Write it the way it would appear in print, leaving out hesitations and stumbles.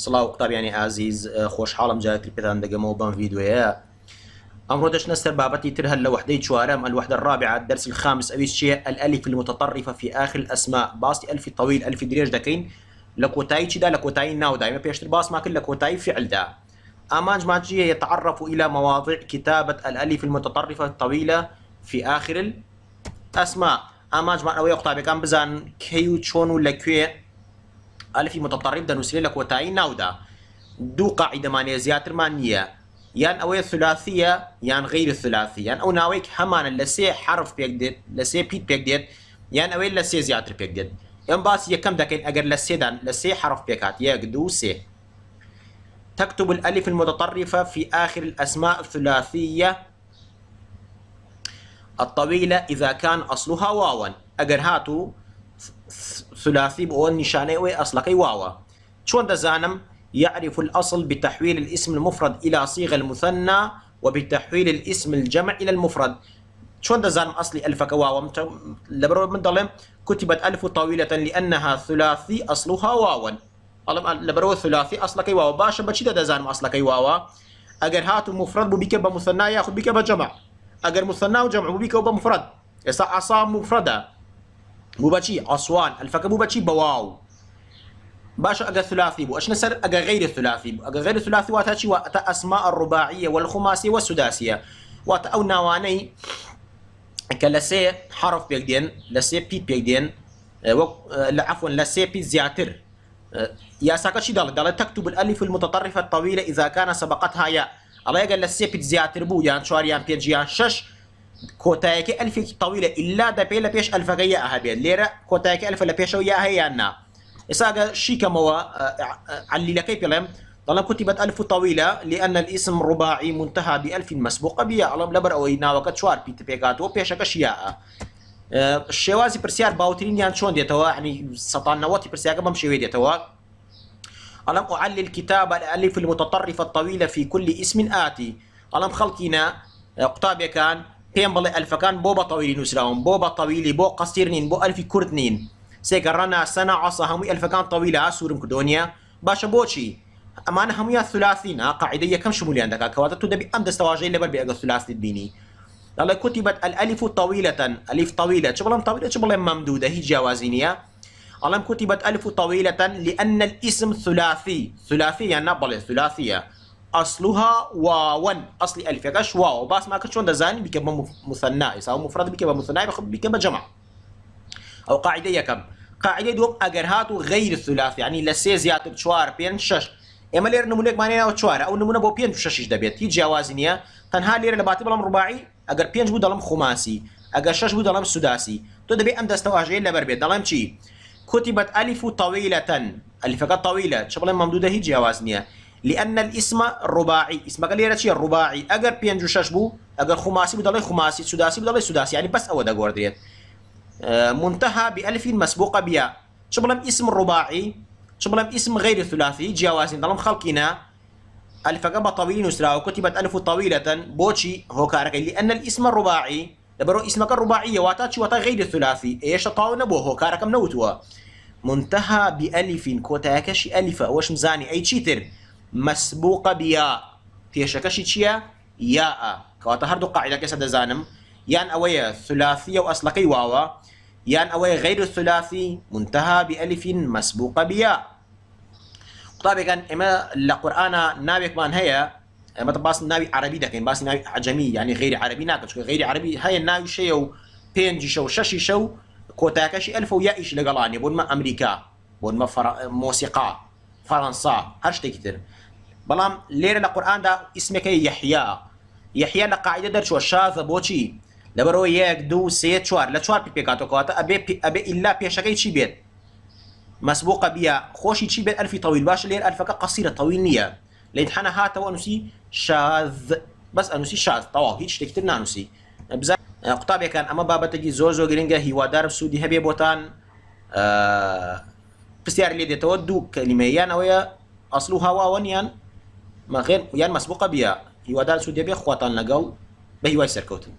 سڵاو قوتابیانی ئازیز خۆشحاڵم جارێکی پێتان دەگەمەوە بەم ڤیدیۆیە. ئەمڕۆ دەچنە سەر بابەتی تر هەر لە وحدەی چوارەم الوحدة الرابعة الدرس الخامس ئەویش چییە؟ الألف المتطرفة في آخر الأسماء. باسی ئەلفی طەویل ئەلفی درێژ دەکەین لە کۆتایی چیدا؟ لە کۆتایی ناودا. ئێمە پێشتر باسمان کرد لە کۆتایی فعلدا. ئامانجمان چییە؟ يتعرف إلى مواضع كتابة الألف المتطرفة الطويلة في آخر الأسماء. ئامانجمان ئەوەیە قوتابیەکان بزانن کەی و چۆن و لەکوێ ئەلفی متطرف دەنووسرێت لە کۆتایی ناودا. دوو قاعیدەمانەیە، زیاترمان نییە، یان ئەوەیە ثلاثیە یان غیر ثلاثی، یان ئەو ناوەیەک هەمانە لە سێ حرف پێک دێت، لە سێ پیت پێک دێت، یان ئەوەی لە سێ زیاتر پێک دێت. ئەم باسی یەکەم دەکەین ئەگەر لە سێدان لە سێ حرف پێکات، یەک دوو سێ. تكتب الألف المتطرفة في آخر الأسماء الثلاثية الطويلة إذا كان أصلها واوا. أجر هاتو ثلاثي بأول نشانة وأصلك واوا. شون دزانم؟ يعرف الأصل بتحويل الاسم المفرد إلى صيغة المثنى وبتحويل الاسم الجمع إلى المفرد. شون دزانم أصلي ألفك واوا؟ لبرو من ضلم كتبت ألف طويلة لأنها ثلاثي أصلها واوا. لبرو ثلاثي أصلك واوا. باشا بشيء دزانم أصلك واوا. أجر هاتو مفرد ببيك بمثنى ياخذ بك بجمع. أجر مثنى وجمع ببيك وبمفرد. يسا عصا مفردة. مو بشي أصوان الفك مو بشي بواو. باشا أجا ثلاثي بو أش نسر أجا غير الثلاثي بو أجا غير الثلاثي واتاشي واتا أسماء الرباعية والخماسية والسداسية واتا أو نواني كلسي حرف بيجدين لسي بيت بيجدين عفوا لسي بيت زياتر. يا ساكتشي دال تكتب الألف المتطرفة الطويلة إذا كان سبقتها ياء. الله يقول لسي بيت زياتر بو يان شوار يان بيج يان شش كوتايك ألف طويلة إلا دبي لبيش ألف جيا أهبي ليرة كوتايك ألف لبيش ويا هيانا. إساقا شيكا موا علي لكي بلام طالما كتبت ألف طويلة لأن الاسم رباعي منتهى بألف مسبوقة بيا علم لبر أو يناوكت شوار بيت بيكاتو بيشك شياء. الشوازي برسيار باوترين يان شون ديتوا يعني سطان نواتي برسيار بم شوي ديتوا. علم أعلل كتاب الألف المتطرفة الطويلة في كل اسم آتي. علم خلقنا قطابيا كان بين بلي ألف كان بوبا طويل نسراهم بوبا طويلي بو قصيرنين بو ألف كردنين سيقرنا سنة عصا همي ألف كان طويلة سورم كدونيا باشا بوشي أمانة همي الثلاثين قاعدة كم شمولي عندك كواتت تدبي أم دستواجي لبر بيأغا الثلاثي الديني. لألا كتبت الألف طويلة ألف طويلة شبلهم طويلة شبلهم ممدودة هي جوازينية. ألم كتبت ألف طويلة لأن الاسم ثلاثي يعني نبلي ثلاثية أصلها واو. أصل ألف يكاش واو باس ما كشون دزاني بكبا مثنى يساوي مفرد بكبا مثنى بكبا جمع. أو قاعدة يكم قاعدة دوم أجر هاتو غير الثلاثي يعني لسه زيادة شوار بين شش. إما لير نمونك معناه أو شوار أو نمونه بو بين شش دبيت هي جوازينية تنها لير لباتي بلام رباعي أجر بين بود دلهم خماسي أجر شش بود دلهم سداسي تو دبي أم دستواجين لبربيت دلهم شيء. كتبت ألف طويلة ألف طويلة شبه ممدودة هي جوازينية لأن الاسم رباعي اسمك ليرة شيء الرباعي أجر بين شش بو أجر خماسي بدل خماسي سداسي بدل سداسي يعني بس أو دقور دريت. منتهى بألف مسبوقة بياء. شبلم اسم رباعي شبلم اسم غير ثلاثي جوازين ضلم خلقنا ألف قبل طويل نسرا وكتبت ألف طويلة بوشي هو كاركي لأن الاسم الرباعي لبرو اسمك الرباعية واتاتشي واتا غير الثلاثي ايش طاو نبوه هو كاركم نوتوا منتهى بألف كوتاكشي ألف وش مزاني أي تشيتر مسبوقة بياء تيشكشي تشيا ياء كواتا هردو قاعدة كسد زانم يان أوي ثلاثية وأصلكي واوا يان أوي غير الثلاثي منتهى بألف مسبوقة بياء. طبعا كان إما القرآن نابك من هي إما تباس نابي عربي ده كان باس نابي عجمي يعني غير عربي ناقش غير عربي هاي النابي شيء بينجي شو ششي شو كوتاكشي ألف ويائش لقلاني بون ما أمريكا بون ما موسيقى فرنسا هرشتي كتير بلام لير القرآن ده اسمك يحيى يحيى لقاعدة درش وشاذ بوشي لبرو يك دو سي چوار لچوار بيكاتو كواتا ابي الا بيشكي شي بيت مسبوقه بيا خوشي شي بيت الف طويل باش لير الفك قصيره طويل نيه لين حنا هاتا ونسي شاذ بس انسي شاذ طوا هيك تكتر نانسي بزاف قطابي كان اما بابا تجي زوزو جرينجا هي ودار سودي هبي بوتان بسيار اللي تودو كلمه يان ويا اصلها واو يان ما غير يان مسبوقه بيا هي ودار سودي بي خواتان لقاو بهي واي سركوتن